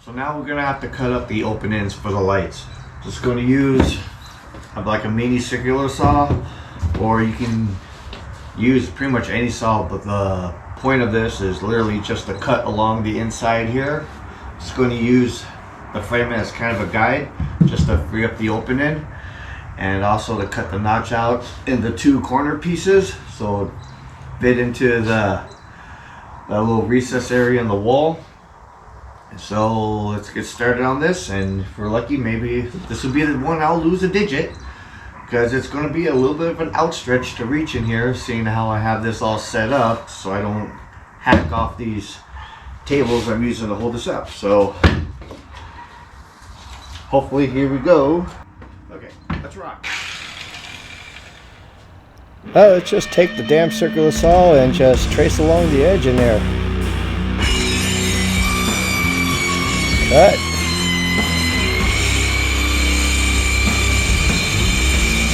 So now we're gonna have to cut up the open ends for the lights. Just going to use like a mini circular saw, or you can use pretty much any saw, but the point of this is literally just to cut along the inside here. Just going to use the frame as kind of a guide, just to free up the open end, and also to cut the notch out in the two corner pieces so it fit into the little recess area in the wall. So let's get started on this, and if we're lucky, maybe this will be the one I'll lose a digit, because it's going to be a little bit of an outstretch to reach in here, seeing how I have this all set up so I don't hack off these tables I'm using to hold this up. So hopefully, here we go. Okay, let's rock. Let's just take the damn circular saw and just trace along the edge in there. Cut.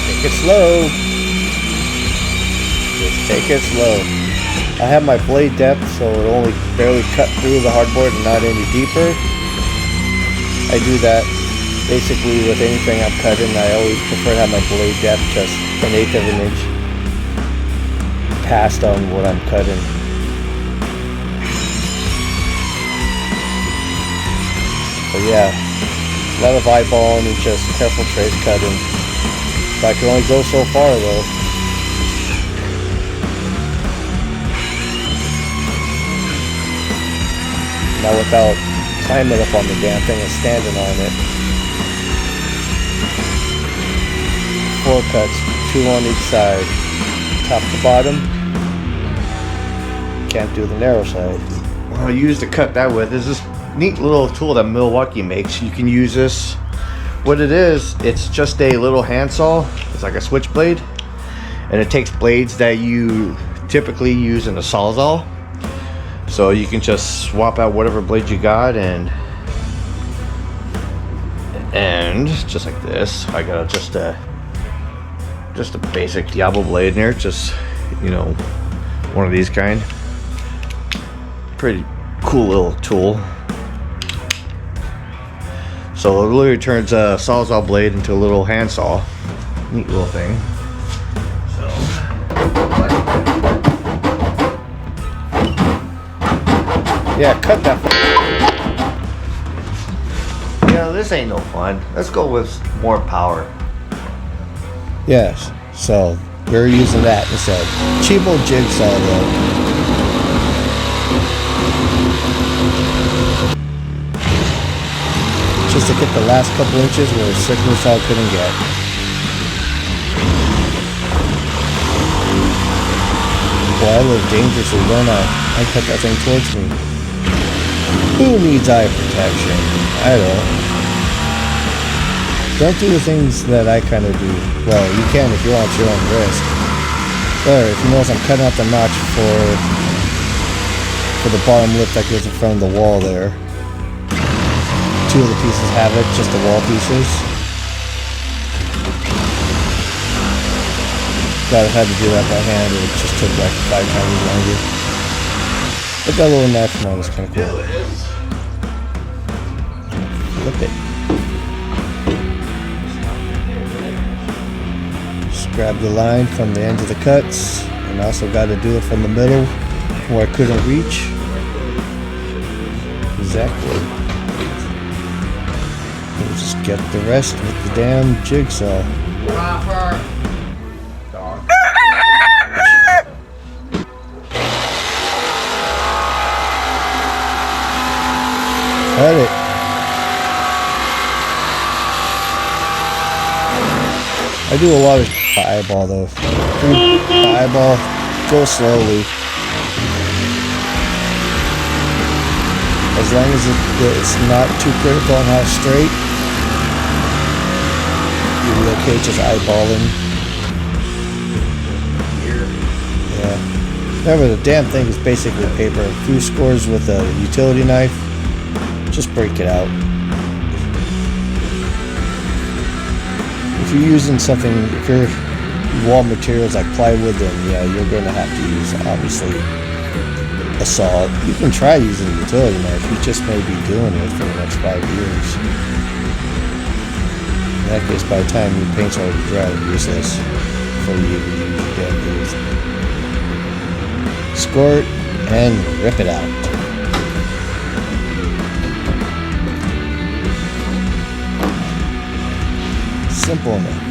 Take it slow. Just take it slow. I have my blade depth so it only barely cut through the hardboard and not any deeper. I do that basically with anything I'm cutting. I always prefer to have my blade depth just 1/8 of an inch past on what I'm cutting. But yeah, a lot of eyeballing and just careful trace cutting. But I can only go so far though. Not without climbing up on the damn thing and standing on it. 4 cuts, 2 on each side, top to bottom. Can't do the narrow side. What I use to cut that with is this neat little tool that Milwaukee makes. You can use this. What it is, it's just a little handsaw. It's like a switchblade, and it takes blades that you typically use in a sawzall. So you can just swap out whatever blade you got, and just like this, I got just a basic Diablo blade in there. Just, you know, one of these kind. Pretty cool little tool. So it literally turns a sawzall blade into a little handsaw. Neat little thing. So, yeah, cut that. you know, this ain't no fun. Let's go with more power. Yes, so we're using that instead. Cheapo jigsaw though. Just to get the last couple inches where a circular saw couldn't get. Boy, I live dangerously, don't I? I cut that thing towards me. Who needs eye protection? I don't. Don't do the things that I kind of do. Well, you can if you want, your own risk. There, if you notice, I'm cutting out the notch for the bottom lip that goes in front of the wall there. 2 of the pieces have it, just the wall pieces. Glad I had to do that by hand, it just took like 5 times longer. But that little knife one was kind of cool. Flip it. Just grab the line from the ends of the cuts, and also got to do it from the middle where I couldn't reach. Exactly. We'll just get the rest with the damn jigsaw. Cut it. I do a lot of eyeball though. Eyeball, go slowly. As long as it's not too critical on how straight, you'll be okay just eyeballing. Yeah. Remember, the damn thing is basically paper. A few scores with a utility knife, just break it out. If you're using something, if you're wall materials like plywood, then yeah, you're going to have to use, obviously, a saw, you can try using a utility knife. You just may be doing it for the next 5 years. In that case, by the time your paint's already dry, it's useless for you to use your damn tools. Squirt and rip it out. Simple enough.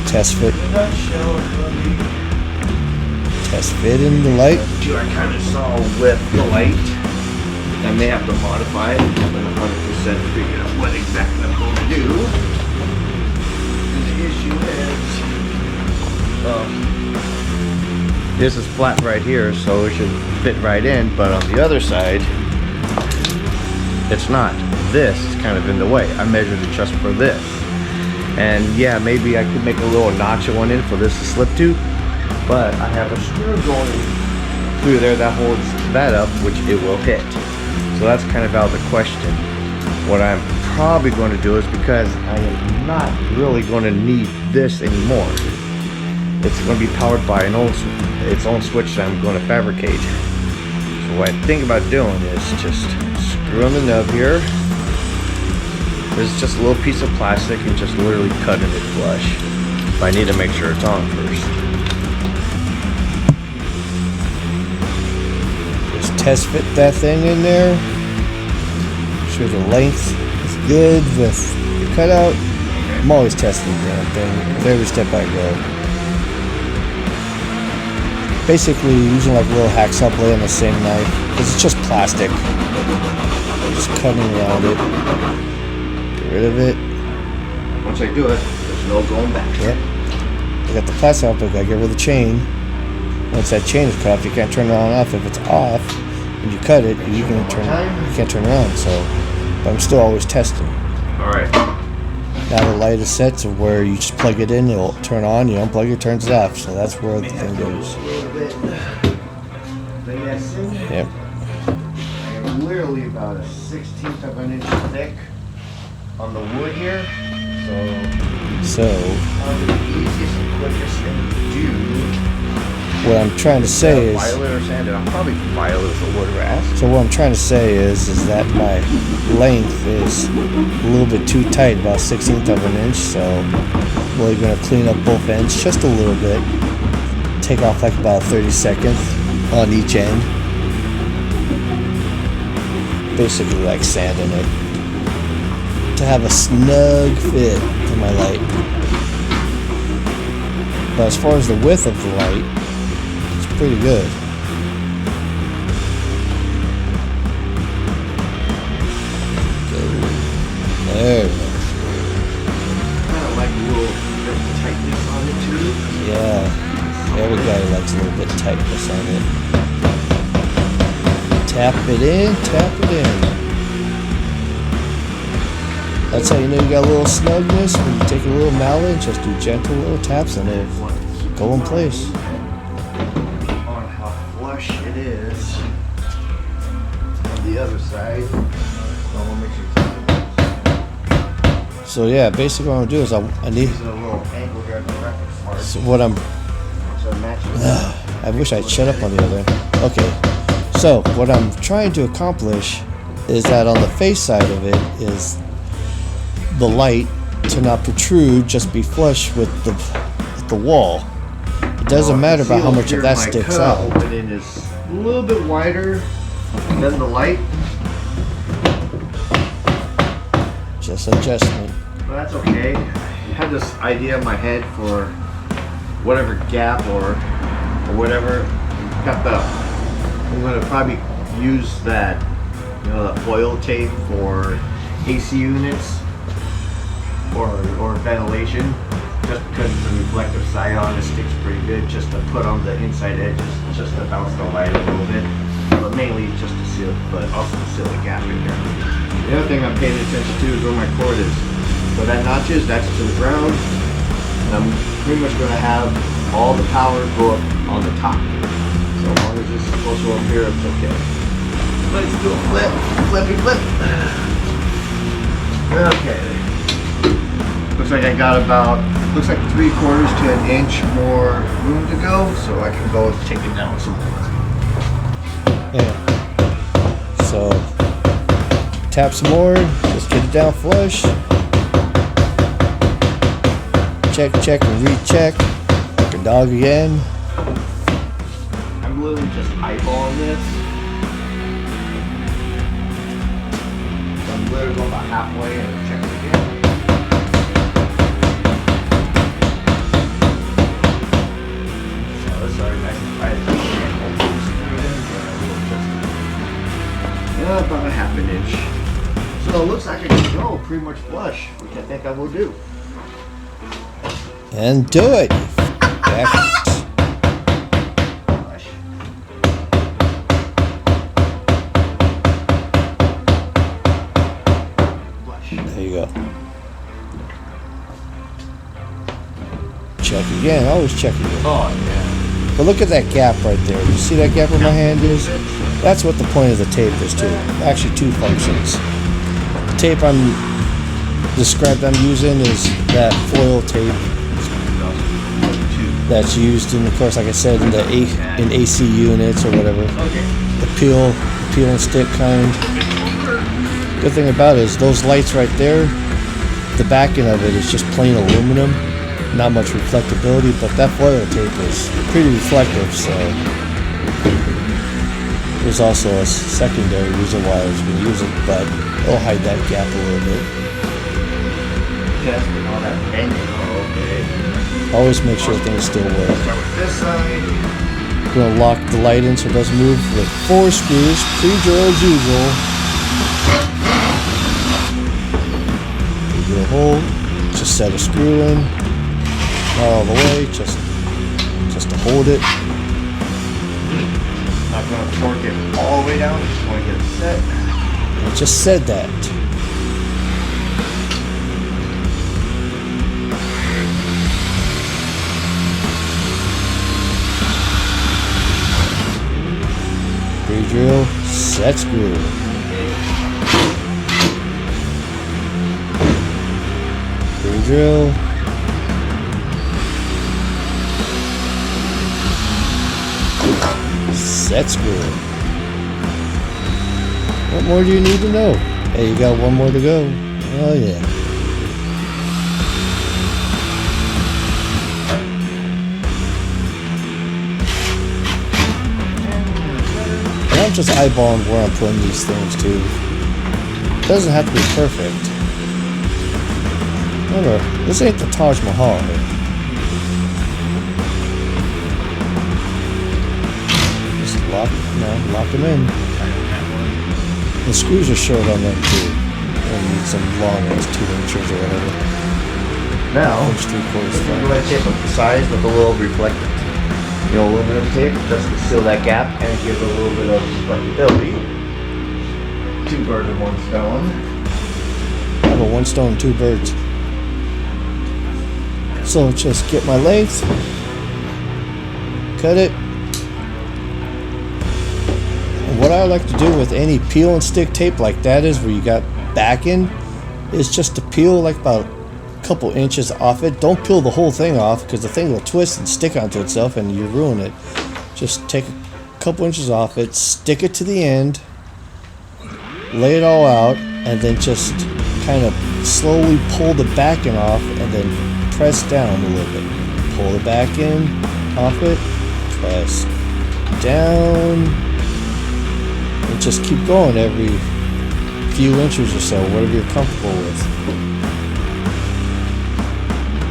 Test fit. Test fit in the light. I kind of saw with the light. I may have to modify it. I'm 100% figure out what exactly I'm going to do. And the issue is, this is flat right here, so it should fit right in. But on the other side, it's not. This is kind of in the way. I measured it just for this. And yeah, maybe I could make a little notch one in for this to slip to, but I have a screw going through there that holds that up, which it will hit. So that's kind of out of the question. What I'm probably going to do is, because I am not really going to need this anymore, it's going to be powered by its own switch that I'm going to fabricate. So what I think about doing is just screwing the nub here. This is just a little piece of plastic and just literally cutting it flush. But I need to make sure it's on first. Just test fit that thing in there. Make sure the length is good with the cutout. I'm always testing the damn thing with every step I go. Basically using like a little hacksaw blade on the same knife, because it's just plastic. Just cutting around it. Rid of it. Once I do it, there's no going back. Yep. I got the plastic off, but I gotta get rid of the chain. Once that chain is cut off, you can't turn it on and off. If it's off and you cut it, you can't turn around. So, but I'm still always testing. All right. Now the light is set to where you just plug it in, it'll turn on. You unplug it, turns it off. So that's where the thing goes. Yep. I am literally about a 1/16 of an inch thick on the wood here, so the easiest and quickest thing to do. What I'm trying to say is, violet or sanded. I'm probably violet with a wood rasp. so what I'm trying to say is that my length is a little bit too tight, about 1/16 of an inch. So I'm really going to clean up both ends just a little bit. Take off like about 30 seconds on each end. Basically like sanding it, to have a snug fit for my light. But as far as the width of the light, it's pretty good. There we go. Kind of like a little bit of tightness on it too. Yeah, every guy likes a little bit of tightness on it. Tap it in, tap it in. That's how you know you got a little snugness, when you take a little mallet and just do gentle little taps and it'll go in place. On how flush it is on the other side. So we'll make sure. So yeah, basically what I'm gonna do is I need. Using a little angle here at the reference mark. So what I'm. So matching. I wish I'd shut up on the other end. Okay, so what I'm trying to accomplish is that on the face side of it is the light to not protrude, just be flush with the wall. It doesn't matter about how much of that sticks out. Opening is a little bit wider than the light. Just adjustment. But that's okay. I had this idea in my head for whatever gap or whatever. Got the. I'm gonna probably use that, the oil tape for AC units or ventilation, just because the reflective side on it sticks pretty good. Just to put on the inside edges, just to bounce the light a little bit, but mainly just to seal, but also to seal the gap in here. The other thing I'm paying attention to is where my cord is. Where that notch is, that's to the ground. And I'm pretty much going to have all the power go up on the top. So as long as this is closer up here, it's okay. Let's do a flip, flippy flip. Okay. Looks like I got about looks like 3/4 to an inch more room to go, so I can go take it down some more. Yeah. So tap some more, just get it down flush. Check, check, and recheck. Like a dog again. I'm literally just eyeballing this. So I'm literally going about halfway and check it again. So this is already nice and tight. About a half an inch. So it looks like I can go pretty much flush, which I think I will do. And do it. Back. Flush. Flush. There you go. Check again. Always check again. Oh yeah. But look at that gap right there. You see that gap where my hand is? That's what the point of the tape is too. Actually, two functions. The tape I'm using is that foil tape that's used in, of course, like I said, in the in AC units or whatever. The peel and stick kind. Good thing about it is those lights right there. The back end of it is just plain aluminum. Not much reflectability, but that foil tape is pretty reflective, so there's also a secondary reason why I was going to use it, but it'll hide that gap a little bit. Testing all that bending. Oh, okay. Always make sure things still work. Start with this side. I'm going to lock the light in so it doesn't move with 4 screws, pre-drill as usual. Pre-drill hole, just set a screw in. Not all the way, just to hold it. Not going to torque it all the way down, just want to get it set. I just said that. Pre-drill, set screw. Pre-drill. Set screw. What more do you need to know? Hey, you got one more to go. Oh yeah. And I'm just eyeballing where I'm putting these things too. It doesn't have to be perfect. Remember, this ain't the Taj Mahal here. Lock them in. The screws are short on them too. I need some long ones, 2 inches or whatever. Now, Inch 3/4 I'm going to fine. tape up the sides with a little reflective, aluminum tape, just to seal that gap and give a little bit of reflectability. 2 birds with 1 stone. I have a 1 stone, 2 birds. So just get my length, cut it. What I like to do with any peel and stick tape like that is where you got backing is just to peel like about a couple inches off it. Don't peel the whole thing off because the thing will twist and stick onto itself and you ruin it. Just take a couple inches off it, stick it to the end, lay it all out, and then just kind of slowly pull the backing off and then press down a little bit. Pull the backing off it, press down. And just keep going every few inches or so, whatever you're comfortable with.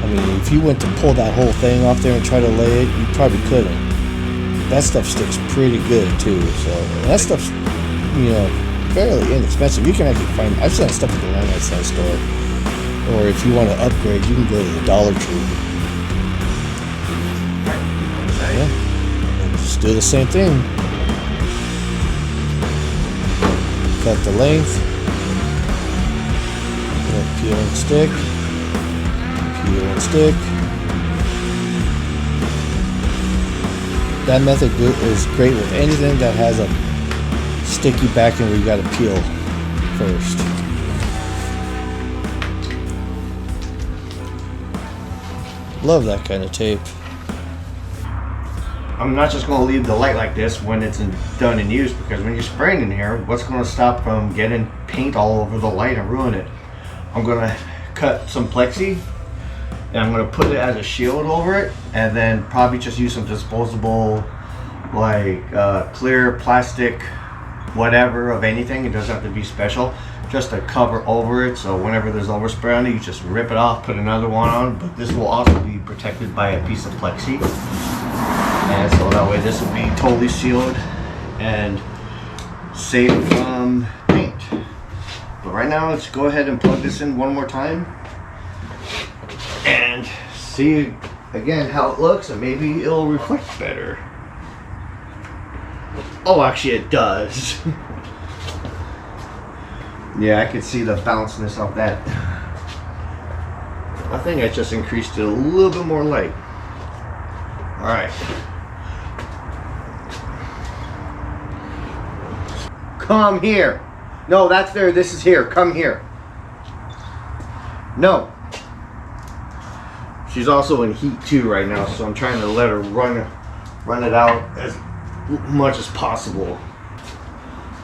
I mean, if you went to pull that whole thing off there and try to lay it, you probably couldn't. That stuff sticks pretty good too, so that stuff's, fairly inexpensive. You can actually find, I've seen that stuff at the 99-cent store. Or if you want to upgrade, you can go to the Dollar Tree. Yeah. And just do the same thing. Cut the length, peel and stick, That method is great with anything that has a sticky backing where you got to peel first. love that kind of tape. I'm not just going to leave the light like this when it's done in use, because when you're spraying in here, what's going to stop from getting paint all over the light and ruin it? I'm going to cut some plexi and I'm going to put it as a shield over it, and then probably just use some disposable, like clear plastic, whatever, of anything. It doesn't have to be special, just to cover over it, so whenever there's overspray on it, you just rip it off, put another one on. But this will also be protected by a piece of plexi, and so that way this will be totally sealed and safe from paint. But right now, let's go ahead and plug this in one more time and see again how it looks, and maybe it'll reflect better. Oh, actually it does. Yeah, I can see the bounciness of that. I think I just increased it a little bit more light. Alright. Come here. No, that's there. This is here. Come here. No. She's also in heat too right now, so I'm trying to let her run it out as much as possible.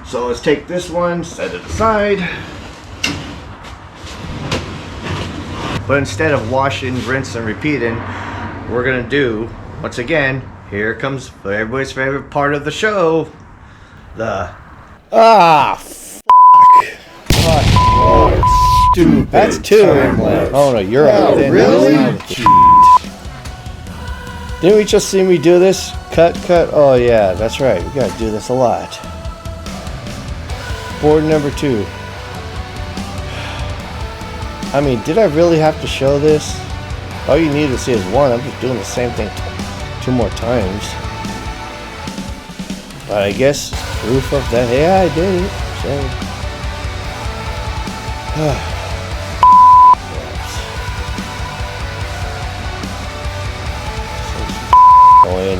So let's take this one, set it aside. But instead of washing, rinse, and repeating, we're gonna do, once again, here comes everybody's favorite part of the show, the Stupid. That's two. Oh no, you're Oh, really? Didn't we just see me do this? Cut. Oh yeah, that's right. We gotta do this a lot. Board number 2. I mean, did I really have to show this? All you need to see is one. I'm just doing the same thing 2 more times. But I guess proof of that. Yeah, I did it. So. Go in.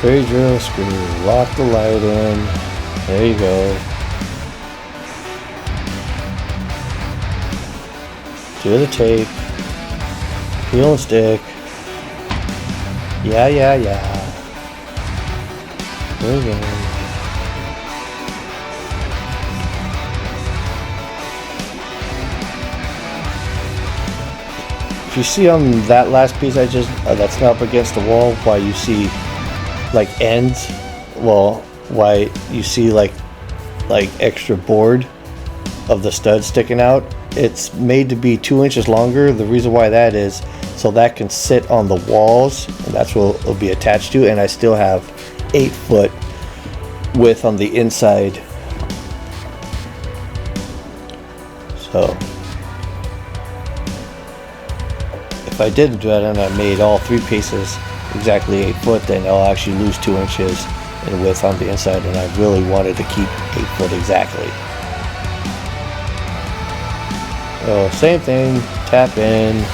Very drill screw, lock the light in, there you go. Do the tape, peel and stick, yeah. There you go. If you see on that last piece I just, that's not up against the wall, why you see like ends, well, why you see like extra board of the stud sticking out, it's made to be 2 inches longer. The reason why that is so that can sit on the walls, and that's what it'll be attached to, and I still have 8-foot width on the inside. So if I didn't do that and I made all 3 pieces exactly 8 foot, then I'll actually lose 2 inches in width on the inside, and I really wanted to keep 8 foot exactly. So same thing, tap in,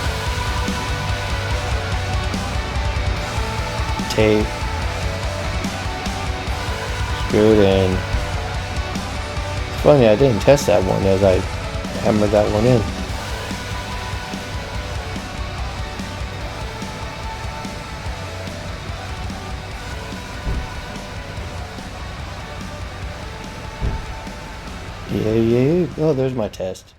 tape, screw it in. It's funny, I didn't test that one as I hammered that one in. Yeah. Oh, there's my test.